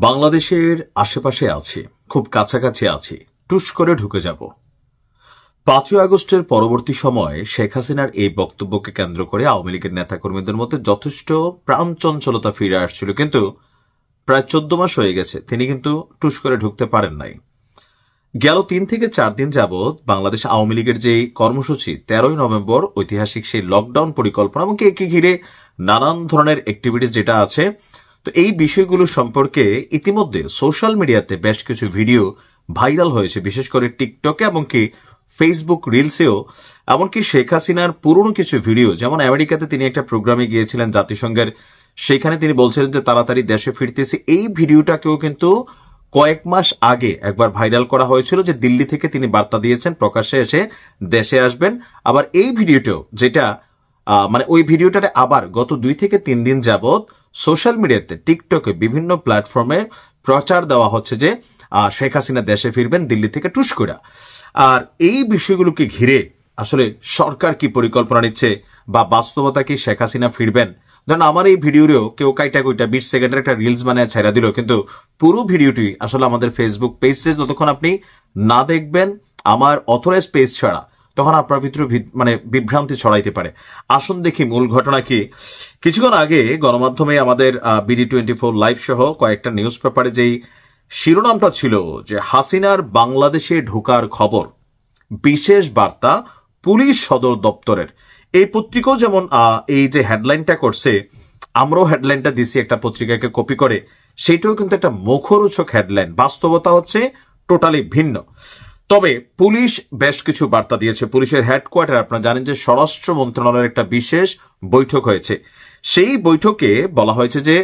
বাংলাদেশের আশেপাশে আছি, খুব কাছাকাছি আছি, টুস করে ঢুকে যাব। ৫ই আগস্টের পরবর্তী সময়ে শেখ হাসিনার এই বক্তব্যকে কেন্দ্র করে আওয়ামী লীগের নেতাকর্মীদের মধ্যে যথেষ্ট প্রাণচঞ্চলতা ফিরে আসছিল, কিন্তু প্রায় ১৪ মাস হয়ে গেছে তিনি কিন্তু টুস করে ঢুকতে পারেন নাই। গেল ৩ থেকে ৪ দিন যাবৎ বাংলাদেশ আওয়ামী লীগের যে কর্মসূচি ১৩ই নভেম্বর ঐতিহাসিক সেই লকডাউন পরিকল্পনা এবং একে ঘিরে নানান ধরনের অ্যাক্টিভিটিস যেটা আছে, তো এই বিষয়গুলো সম্পর্কে ইতিমধ্যে সোশ্যাল মিডিয়াতে বেশ কিছু ভিডিও ভাইরাল হয়েছে, বিশেষ করে টিকটকে এমনকি ফেসবুক রিলসেও। এমনকি শেখ হাসিনার পুরনো কিছু ভিডিও, যেমন আমেরিকাতে তিনি একটা প্রোগ্রামে গিয়েছিলেন জাতিসংঘের, সেখানে তিনি বলছিলেন যে তাড়াতাড়ি দেশে ফিরতেছি, এই ভিডিওটাকেও কিন্তু কয়েক মাস আগে একবার ভাইরাল করা হয়েছিল, যে দিল্লি থেকে তিনি বার্তা দিয়েছেন প্রকাশ্যে এসে দেশে আসবেন। আবার এই ভিডিওটাও যেটা ওই ভিডিওটাতে আবার গত ২ থেকে ৩ দিন যাবৎ সোশ্যাল মিডিয়াতে টিকটকে বিভিন্ন প্ল্যাটফর্মে প্রচার দেওয়া হচ্ছে যে শেখ হাসিনা দেশে ফিরবেন দিল্লি থেকে টুস করে। আর এই বিষয়গুলোকে ঘিরে আসলে সরকার কি পরিকল্পনা নিচ্ছে বা বাস্তবতা কি শেখ হাসিনা ফিরবেন? ধরেন আমার এই ভিডিওরেও কেউ কাইটা কইটা ২০ সেকেন্ডের একটা রিলস বানিয়ে ছেড়া দিল, কিন্তু পুরো ভিডিওটি আসলে আমাদের ফেসবুক পেজে যতক্ষণ আপনি না দেখবেন আমার অথরাইজ পেজ ছাড়া, তখন আপনার ভিতরে বিভ্রান্তি ছড়াইতে পারে। আসুন দেখি মূল ঘটনা কি। কিছুক্ষণ আগে গণমাধ্যমে আমাদের BD24 লাইভ সহ কয়েকটা নিউজ পেপারে যেই শিরোনামটা ছিল যে হাসিনার বাংলাদেশে ঢোকার খবর, বিশেষ বার্তা পুলিশ সদর দপ্তরের, এই পত্রিকাও যেমন এই যে হেডলাইনটা করছে, আমরাও হেডলাইনটা দিছি একটা পত্রিকাকে কপি করে, সেইটাও কিন্তু একটা মুখরোচক হেডলাইন। বাস্তবতা হচ্ছে টোটালি ভিন্ন। তবে পুলিশ বেশ কিছু বার্তা দিয়েছে। পুলিশের হেডকোয়ার্টার, আপনারা জানেন যে স্বরাষ্ট্র মন্ত্রণালয়ের একটা বিশেষ বৈঠক হয়েছে। সেই বৈঠকে বলা হয়েছে যে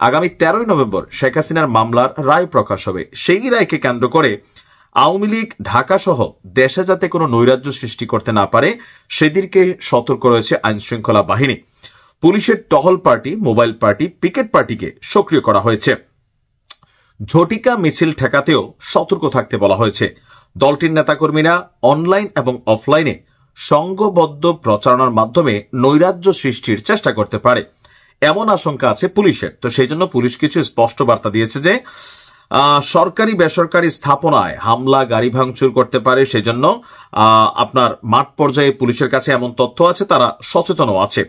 আগামী ১৩ই নভেম্বর শেখ হাসিনার মামলার রায় প্রকাশ হবে। সেই রায়কে কেন্দ্র করে আওয়ামী লীগ ঢাকা সহ দেশে যাতে কোনো নৈরাজ্য সৃষ্টি করতে না পারে সেদিকে সতর্ক রয়েছে আইন শৃঙ্খলা বাহিনী। পুলিশের টহল পার্টি, মোবাইল পার্টি, পিকেট পার্টিকে সক্রিয় করা হয়েছে। ঝটিকা মিছিল ঠেকাতেও সতর্ক থাকতে বলা হয়েছে। দলটির নেতাকর্মীরা অনলাইন এবং অফলাইনে সংঘবদ্ধ প্রচারণার মাধ্যমে নৈরাজ্য সৃষ্টির চেষ্টা করতে পারে এমন আশঙ্কা আছে পুলিশের। তো সেই জন্য পুলিশ কিছু স্পষ্ট বার্তা দিয়েছে যে সরকারি বেসরকারি স্থাপনায় হামলা, গাড়ি ভাঙচুর করতে পারে, সেজন্য আপনার মাঠ পর্যায়ে পুলিশের কাছে এমন তথ্য আছে, তারা সচেতনও আছে।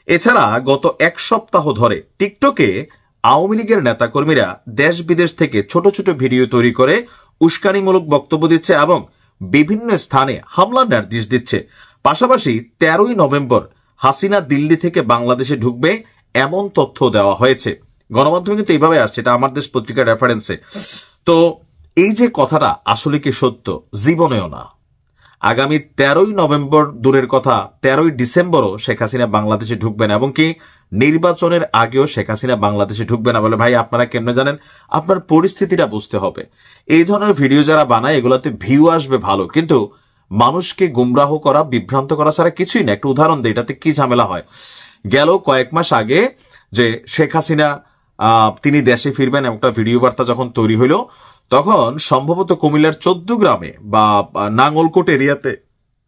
এছাড়া গত ১ সপ্তাহ ধরে টিকটকে আওয়ামী লীগের নেতাকর্মীরা দেশ বিদেশ থেকে ছোট ছোট ভিডিও তৈরি করে উস্কানিমূলক বক্তব্য দিচ্ছে এবং বিভিন্ন স্থানে হামলার নির্দেশ দিচ্ছে। পাশাপাশি ১৩ই নভেম্বর হাসিনা দিল্লি থেকে বাংলাদেশে ঢুকবে এমন তথ্য দেওয়া হয়েছে। গণমাধ্যমে কিন্তু এইভাবে আসছে, এটা আমার দেশ পত্রিকার রেফারেন্সে। তো এই যে কথাটা আসলে কি সত্য? জীবনেও না। আগামী ১৩ই নভেম্বর দূরের কথা, ১৩ই ডিসেম্বরও শেখ হাসিনা বাংলাদেশে ঢুকবেন, এবং কি নির্বাচনের আগেও শেখ হাসিনা বাংলাদেশে ঢুকবে না। বলে ভাই আপনারা কেমনে জানেন? আপনার পরিস্থিতিটা বুঝতে হবে। এই ধরনের ভিডিও যারা বানায় এগুলোতে ভিউ আসবে ভালো, কিন্তু মানুষকে গুমরাহ করা, বিভ্রান্ত করা ছাড়া কিছুই না। একটা উদাহরণ দিই, এটাতে কি ঝামেলা হয়। গেল কয়েক মাস আগে যে শেখ হাসিনা তিনি দেশে ফিরবেন একটা ভিডিও বার্তা যখন তৈরি হইল, তখন সম্ভবত কুমিল্লার ১৪ গ্রামে বা নাঙ্গলকোট এরিয়াতে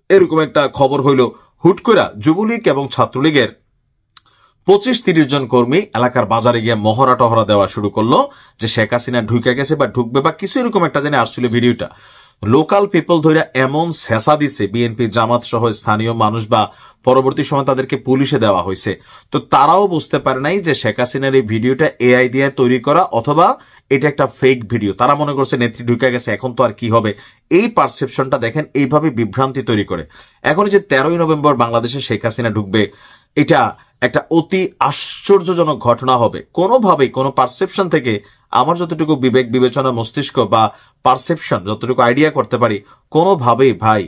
এরকম একটা খবর হইল। হুট করে যুবলীগ এবং ছাত্রলীগের ২৫-৩০ জন কর্মী এলাকার বাজারে গিয়ে মহড়া টহরা দেওয়া শুরু করলো যে শেখ হাসিনা ঢুকে গেছে বা ঢুকবে বা কিছু এরকম একটা জানি আসছিল ভিডিওটা। লোকাল পিপল ধরে এমন ছেঁচা দিছে বিএনপি, জামাত সহ স্থানীয় মানুষ, বা পরবর্তী সময় তাদেরকে পুলিশে দেওয়া হয়েছে। তো তারাও বুঝতে পারে নাই যে শেখ হাসিনার এই ভিডিওটা এআই দিয়ে তৈরি করা অথবা এটা একটা ফেক ভিডিও। তারা মনে করছে নেত্রী ঢুকে গেছে, এখন তো আর কি হবে। এই পারসেপশনটা দেখেন এইভাবে বিভ্রান্তি তৈরি করে। এখন যে ১৩ই নভেম্বর বাংলাদেশে শেখ হাসিনা ঢুকবে, এটা একটা অতি আশ্চর্যজনক ঘটনা হবে। কোনোভাবেই কোনো পারসেপশন থেকে আমার যতটুকু বিবেক বিবেচনা, মস্তিষ্ক বা পারসেপশন যতটুকু আইডিয়া করতে পারি, কোনোভাবেই ভাই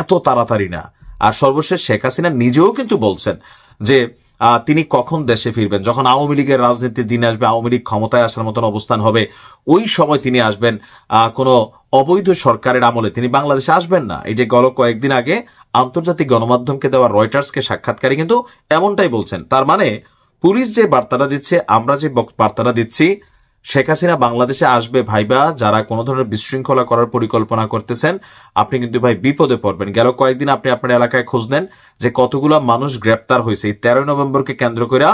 এত তাড়াতাড়ি না। আর সর্বশেষ শেখ হাসিনা নিজেও কিন্তু বলছেন যে তিনি কখন দেশে ফিরবেন, যখন আওয়ামী লীগের রাজনীতির দিন আসবে, আওয়ামী লীগ ক্ষমতায় আসার মতন অবস্থান হবে, ওই সময় তিনি আসবেন। কোনো অবৈধ সরকারের আমলে তিনি বাংলাদেশে আসবেন না। এই যে গত কয়েকদিন আগে আন্তর্জাতিক গণমাধ্যমকে দেওয়া রয়টার্সকে সাক্ষাৎকারে কিন্তু এমনটাই বলছেন। তার মানে পুলিশ যে বার্তাটা দিচ্ছে, আমরা যে বার্তাটা দিচ্ছি, শেখ হাসিনা বাংলাদেশে আসবে ভাইবা যারা কোনো ধরনের বিশৃঙ্খলা করার পরিকল্পনা করতেছেন, আপনি কিন্তু ভাই বিপদে পড়বেন। গেল কয়েকদিন আপনি আপনার এলাকায় খোঁজ নেন যে কতগুলো মানুষ গ্রেপ্তার হয়েছে এই ১৩ নভেম্বরকে কেন্দ্র করে।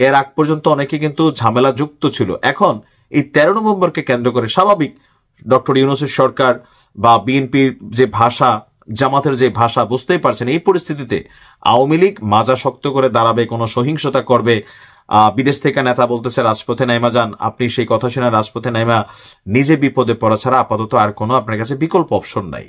এর আগ পর্যন্ত অনেকে কিন্তু ঝামেলা যুক্ত ছিল। এখন এই 13 নভেম্বরকে কেন্দ্র করে স্বাভাবিক ডক্টর ইউনূসের সরকার বা বিএনপির যে ভাষা, জামাতের যে ভাষা, বুঝতেই পারছেন এই পরিস্থিতিতে আওয়ামী লীগ মাজা শক্ত করে দাঁড়াবে, কোনো সহিংসতা করবে। বিদেশ থেকে নেতা বলতেছে রাজপথে নাইমা যান, আপনি সেই কথা শুনে রাজপথে নাইমা নিজে বিপদে পড়া ছাড়া আপাতত আর কোনো আপনার কাছে বিকল্প অপশন নাই।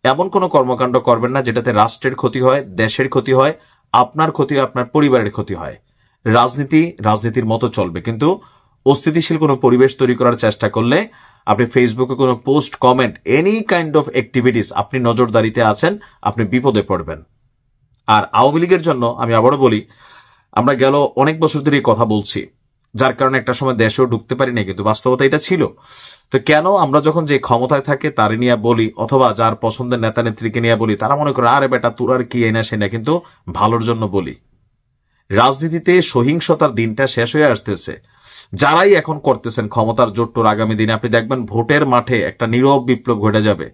এমন কোনো কর্মকাণ্ড করবেন না যেটাতে রাষ্ট্রের ক্ষতি হয়, দেশের ক্ষতি হয়, আপনার ক্ষতি হয়, আপনার পরিবারের ক্ষতি হয়। রাজনীতি রাজনীতির মতো চলবে, কিন্তু অস্থিতিশীল কোনো পরিবেশ তৈরি করার চেষ্টা করলে আপনি ফেসবুকে কোনো post, comment, any kind of activities আপনি নজরদারিতে আছেন, আপনি বিপদে পড়বেন। আর আওয়ামী লীগের জন্য আমি আবারও বলি, আমরা গেল অনেক বছর ধরে কথা বলছি, যার কারণে একটা সময় দেশেও ঢুকতে পারি না, কিন্তু বাস্তবতা এটা ছিল। তো কেন আমরা যখন যে ক্ষমতায় থাকে তারে নিয়ে বলি, অথবা যার পছন্দের নেতা নেত্রীকে নিয়ে বলি, তারা মনে করে আরে বেটা তোর আর কি এনা সেনা, কিন্তু ভালোর জন্য বলি। রাজনীতিতে সহিংসতার দিনটা শেষ হয়ে আসতেছে। যারাই এখন করতেছেন ক্ষমতার জোট্টোর, আগামী দিনে আপনি দেখবেন ভোটের মাঠে একটা নীরব বিপ্লব ঘটে যাবে।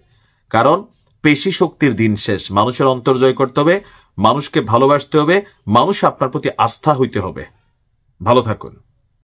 কারণ পেশি শক্তির দিন শেষ। মানুষের অন্তর জয় করতে হবে, মানুষকে ভালোবাসতে হবে, মানুষ আপনার প্রতি আস্থা হইতে হবে। ভালো থাকুন।